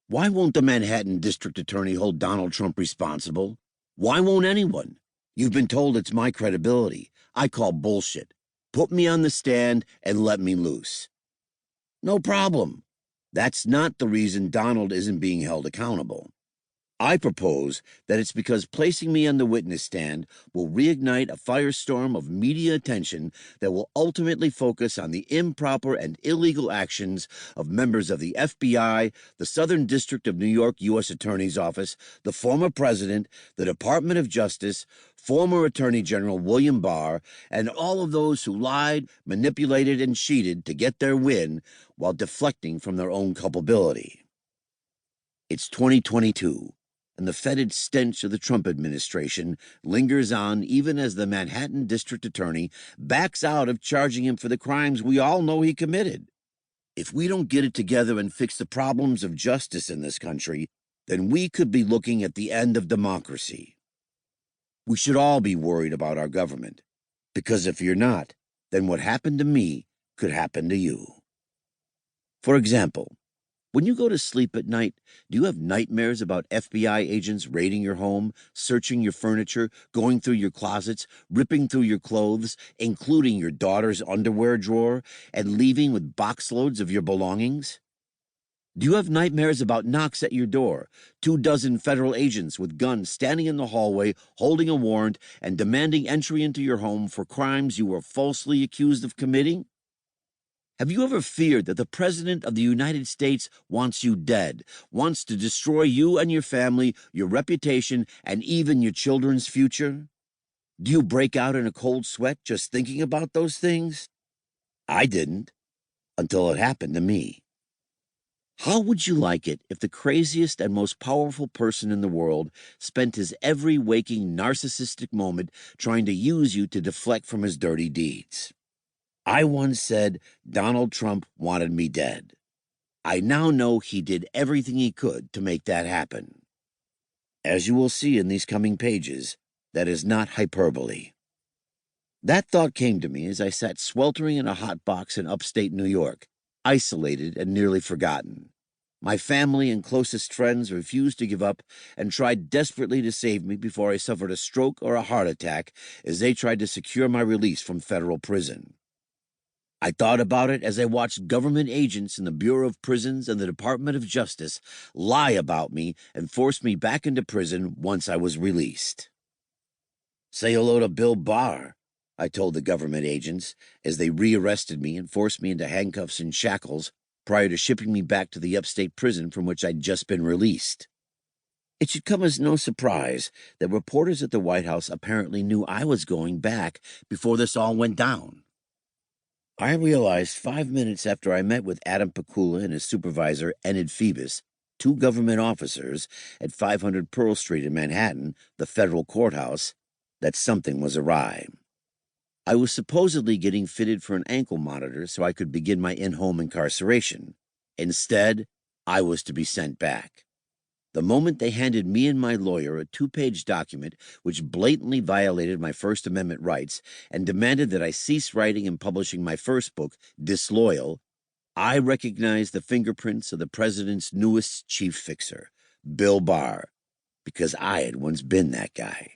Why won't the Manhattan District Attorney hold Donald Trump responsible? Why won't anyone? You've been told it's my credibility. I call bullshit. Put me on the stand and let me loose. No problem. That's not the reason Donald isn't being held accountable. I propose that it's because placing me on the witness stand will reignite a firestorm of media attention that will ultimately focus on the improper and illegal actions of members of the FBI, the Southern District of New York U.S. Attorney's Office, the former president, the Department of Justice, former Attorney General William Barr, and all of those who lied, manipulated, and cheated to get their win while deflecting from their own culpability. It's 2022. And the fetid stench of the Trump administration lingers on even as the Manhattan District Attorney backs out of charging him for the crimes we all know he committed. If we don't get it together and fix the problems of justice in this country, then we could be looking at the end of democracy. We should all be worried about our government, because if you're not, then what happened to me could happen to you. For example, when you go to sleep at night, do you have nightmares about FBI agents raiding your home, searching your furniture, going through your closets, ripping through your clothes, including your daughter's underwear drawer, and leaving with boxloads of your belongings? Do you have nightmares about knocks at your door, 24 federal agents with guns standing in the hallway, holding a warrant, and demanding entry into your home for crimes you were falsely accused of committing? Have you ever feared that the President of the United States wants you dead, wants to destroy you and your family, your reputation, and even your children's future? Do you break out in a cold sweat just thinking about those things? I didn't, until it happened to me. How would you like it if the craziest and most powerful person in the world spent his every waking narcissistic moment trying to use you to deflect from his dirty deeds? I once said Donald Trump wanted me dead. I now know he did everything he could to make that happen. As you will see in these coming pages, that is not hyperbole. That thought came to me as I sat sweltering in a hot box in upstate New York, isolated and nearly forgotten. My family and closest friends refused to give up and tried desperately to save me before I suffered a stroke or a heart attack as they tried to secure my release from federal prison. I thought about it as I watched government agents in the Bureau of Prisons and the Department of Justice lie about me and force me back into prison once I was released. Say hello to Bill Barr, I told the government agents as they rearrested me and forced me into handcuffs and shackles prior to shipping me back to the upstate prison from which I'd just been released. It should come as no surprise that reporters at the White House apparently knew I was going back before this all went down. I realized 5 minutes after I met with Adam Pakula and his supervisor, Enid Phoebus, two government officers at 500 Pearl Street in Manhattan, the federal courthouse, that something was awry. I was supposedly getting fitted for an ankle monitor so I could begin my in-home incarceration. Instead, I was to be sent back. The moment they handed me and my lawyer a 2-page document which blatantly violated my First Amendment rights and demanded that I cease writing and publishing my first book, Disloyal, I recognized the fingerprints of the president's newest chief fixer, Bill Barr, because I had once been that guy.